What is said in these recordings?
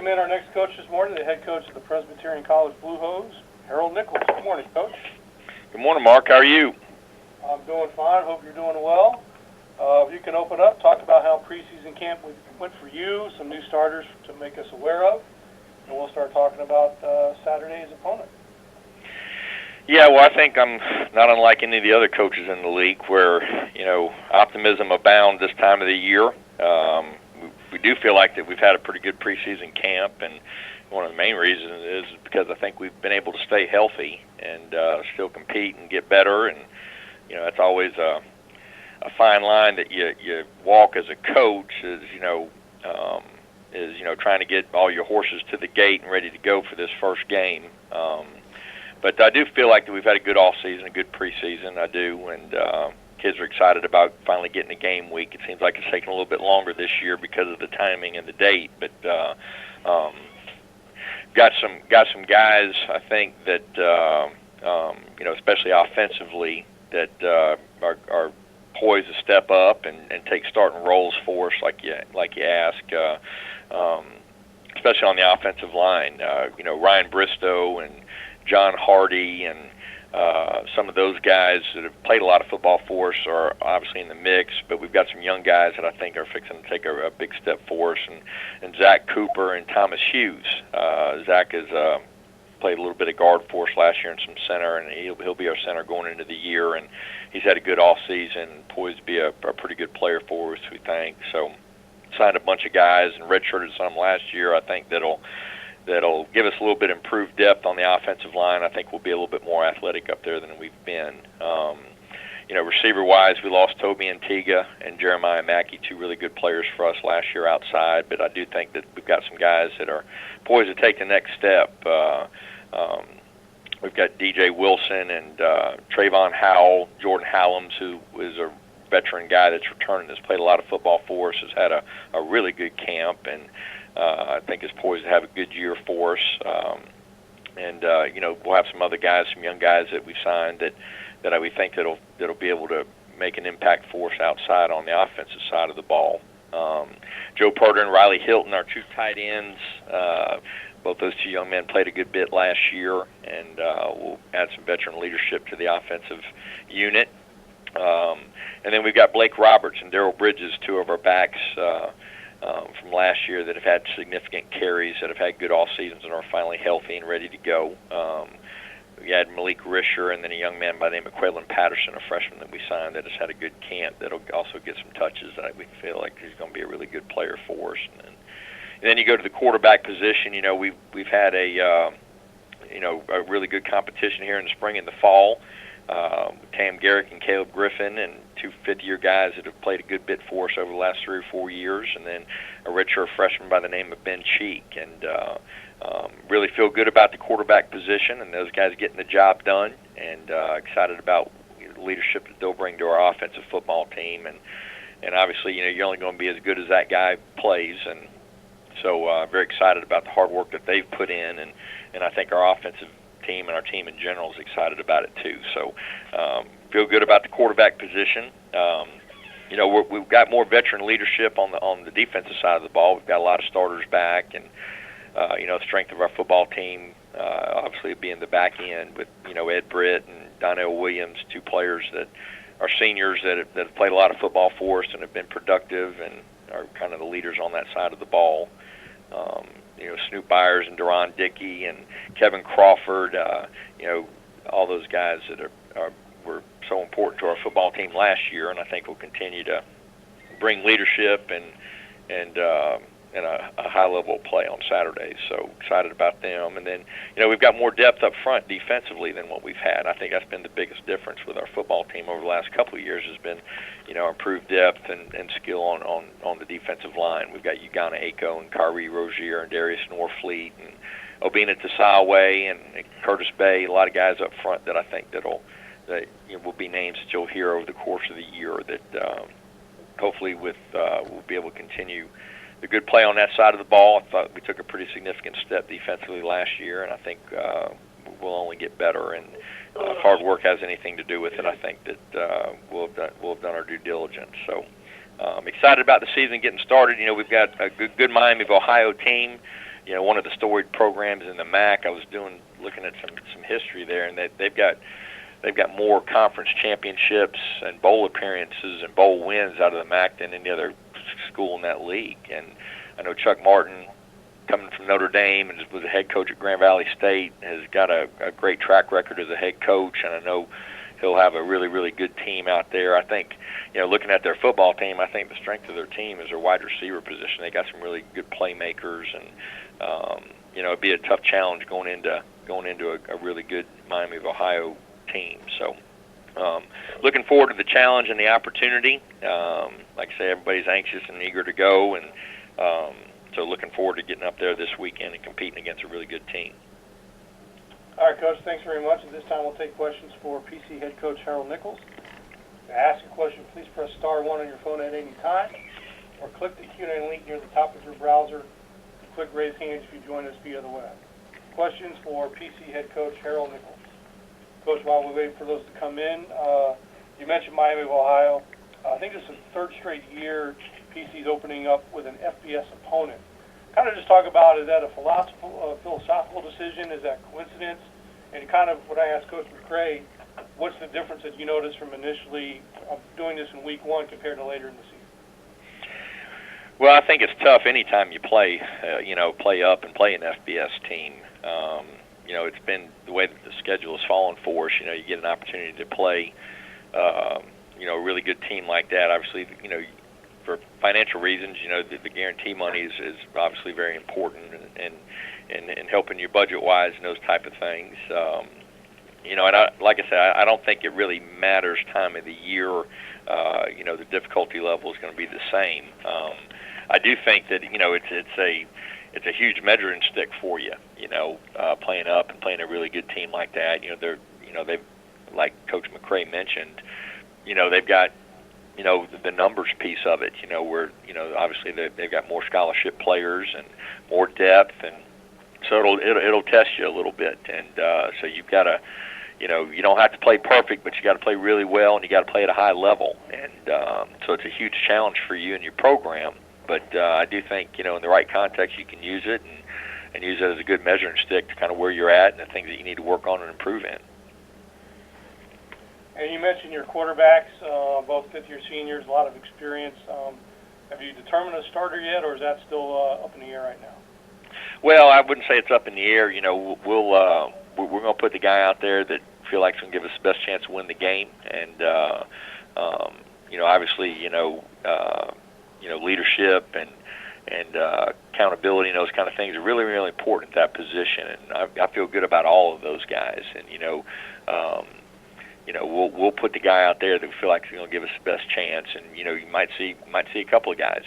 welcome in our next coach this morning, the head coach of the Presbyterian College Blue Hose, Harold Nichols. Good morning, Coach. Good morning, Mark. How are you? I'm doing fine. Hope you're doing well. If you can open up, talk about how preseason camp went for you, some new starters to make us aware of, and we'll start talking about Saturday's opponent. Yeah, well, I think I'm not unlike any of the other coaches in the league where, optimism abounds this time of the year. We do feel like that we've had a pretty good preseason camp, and one of the main reasons is because I think we've been able to stay healthy and still compete and get better, and, that's always a fine line that you walk as a coach is trying to get all your horses to the gate and ready to go for this first game. But I do feel like that we've had a good off season, a good preseason. I do, and kids are excited about finally getting a game week. It seems like it's taking a little bit longer this year because of the timing and the date. But got some guys, I think that especially offensively, that are poised to step up and take starting roles for us, like you ask, especially on the offensive line. Ryan Bristow and John Hardy and some of those guys that have played a lot of football for us are obviously in the mix, but we've got some young guys that I think are fixing to take a big step for us, and Zach Cooper and Thomas Hughes. Zach has played a little bit of guard for us last year and some center, and he'll be our center going into the year, and he's had a good off season, poised to be a pretty good player for us, we think. So signed a bunch of guys and redshirted some last year. I think that'll give us a little bit improved depth on the offensive line. I think we'll be a little bit more athletic up there than we've been. Receiver-wise, we lost Toby Antigua and Jeremiah Mackey, two really good players for us last year outside, but I do think that we've got some guys that are poised to take the next step. We've got DJ Wilson and Trayvon Howell, Jordan Hallams, who is a veteran guy that's returning, that's played a lot of football for us, has had a really good camp, and I think is poised to have a good year for us. We'll have some other guys, some young guys that we've signed that we think that'll be able to make an impact for us outside on the offensive side of the ball. Joe Porter and Riley Hilton, our two tight ends, both those two young men played a good bit last year, and we'll add some veteran leadership to the offensive unit. And then we've got Blake Roberts and Darrell Bridges, two of our backs from last year that have had significant carries, that have had good off seasons and are finally healthy and ready to go. We had Malik Risher and then a young man by the name of Quaylon Patterson, a freshman that we signed that has had a good camp that'll also get some touches. That we feel like he's going to be a really good player for us. And then you go to the quarterback position. We've had a really good competition here in the spring and the fall. Tam Garrick and Caleb Griffin, and two fifth-year guys that have played a good bit for us over the last 3 or 4 years, and then a redshirt freshman by the name of Ben Cheek. And really feel good about the quarterback position and those guys getting the job done, and excited about the leadership that they'll bring to our offensive football team. And obviously, you're only going to be as good as that guy plays, and so very excited about the hard work that they've put in, and I think our offensive team and our team in general is excited about it too. So feel good about the quarterback position. We've got more veteran leadership on the defensive side of the ball. We've got a lot of starters back, and the strength of our football team obviously being the back end with Ed Britt and Donnell Williams, two players that are seniors that have played a lot of football for us and have been productive and are kind of the leaders on that side of the ball. Snoop Byers and Deron Dickey and Kevin Crawford, all those guys that were so important to our football team last year, and I think will continue to bring leadership and a high level of play on Saturdays. So excited about them. And then we've got more depth up front defensively than what we've had. I think that's been the biggest difference with our football team over the last couple of years, has been improved depth and skill on the defensive line. We've got Ugana Ako and Kyrie Rozier and Darius Norfleet and Obina Tasawe and Curtis Bay, a lot of guys up front that I think that will be names that you'll hear over the course of the year that hopefully we'll be able to continue the good play on that side of the ball. I thought we took a pretty significant step defensively last year, and I think we'll only get better. And if hard work has anything to do with it, I think that we'll have done our due diligence. So excited about the season getting started. We've got a good Miami of Ohio team one of the storied programs in the MAC. I was looking at some history there, and they've got more conference championships and bowl appearances and bowl wins out of the MAC than any other school in that league. And I know Chuck Martin, coming from Notre Dame and was a head coach at Grand Valley State, has got a great track record as a head coach, and I know he'll have a really, really good team out there. I think, looking at their football team, I think the strength of their team is their wide receiver position. They got some really good playmakers, and it'd be a tough challenge going into a really good Miami of Ohio team. So looking forward to the challenge and the opportunity. Like I say, everybody's anxious and eager to go, and so looking forward to getting up there this weekend and competing against a really good team. All right, Coach, thanks very much. At this time, we'll take questions for PC head coach Harold Nichols. To ask a question, please press *1 on your phone at any time, or click the Q&A link near the top of your browser. Click raise hands if you join us via the web. Questions for PC head coach Harold Nichols. Coach, while we wait for those to come in, you mentioned Miami of Ohio. I think this is the third straight year PC's opening up with an FBS opponent. Kind of just talk about, is that a philosophical decision? Is that coincidence? And kind of what I asked Coach McCray, what's the difference that you noticed from initially doing this in week 1 compared to later in the season? Well, I think it's tough anytime you play up and play an FBS team. It's been the way that the schedule has fallen for us. You get an opportunity to play, a really good team like that. Obviously, for financial reasons, the guarantee money is obviously very important and helping you budget-wise and those type of things. And like I said, I don't think it really matters time of the year. The difficulty level is going to be the same. I do think that it's a huge measuring stick for you. Playing up and playing a really good team like that. They've, like Coach McCray mentioned, they've got the numbers piece of it, where, obviously they've got more scholarship players and more depth, and so it'll test you a little bit. And so you've got to, you don't have to play perfect, but you got to play really well, and you got to play at a high level. And so it's a huge challenge for you and your program. But I do think, in the right context, you can use it and use it as a good measuring stick to kind of where you're at and the things that you need to work on and improve in. And you mentioned your quarterbacks, both fifth-year seniors, a lot of experience. Have you determined a starter yet, or is that still up in the air right now? Well, I wouldn't say it's up in the air. We're going to put the guy out there that feel like can give us the best chance to win the game, and obviously, leadership and accountability and those kind of things are really, really important at that position. And I feel good about all of those guys. And we'll put the guy out there that we feel like is going to give us the best chance. And you might see a couple of guys,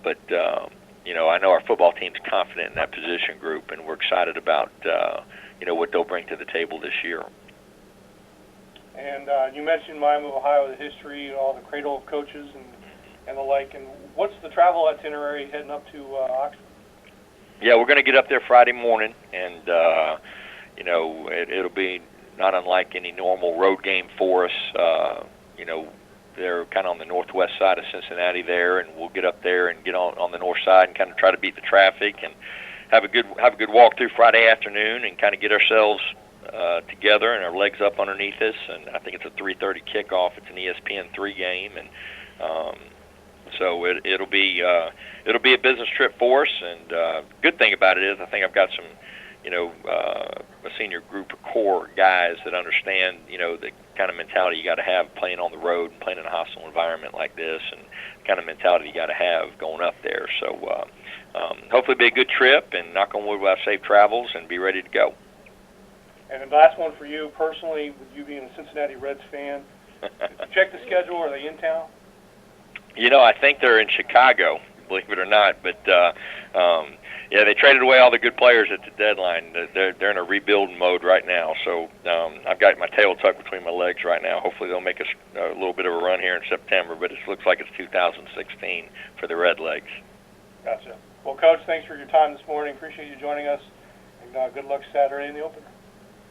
but I know our football team's confident in that position group, and we're excited about what they'll bring to the table this year. And you mentioned Miami of Ohio, the history, all the cradle of coaches and the like. And what's the travel itinerary heading up to Oxford? Yeah, we're going to get up there Friday morning, and it'll be not unlike any normal road game for us. They're kind of on the northwest side of Cincinnati there, and we'll get up there and get on the north side and kind of try to beat the traffic and have a good walk through Friday afternoon and kind of get ourselves together and our legs up underneath us. And I think it's a 3:30 kickoff. It's an ESPN3 game, and so it'll be a business trip for us. And good thing about it is I think I've got some a senior group of core guys that understand the kind of mentality you got to have playing on the road and playing in a hostile environment like this, and the kind of mentality you got to have going up there. So hopefully it'll be a good trip, and knock on wood, we'll have safe travels and be ready to go. And the last one for you personally, with you being a Cincinnati Reds fan, check the schedule. Are they in town? I think they're in Chicago, believe it or not. But yeah, they traded away all the good players at the deadline. They're in a rebuilding mode right now. So I've got my tail tucked between my legs right now. Hopefully they'll make a little bit of a run here in September. But it looks like it's 2016 for the Redlegs. Gotcha. Well, Coach, thanks for your time this morning. Appreciate you joining us. And good luck Saturday in the opener.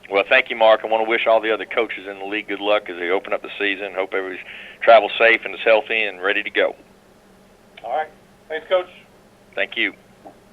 Well, thank you, Mark. I want to wish all the other coaches in the league good luck as they open up the season. Hope everybody's travels safe and is healthy and ready to go. All right. Thanks, Coach. Thank you.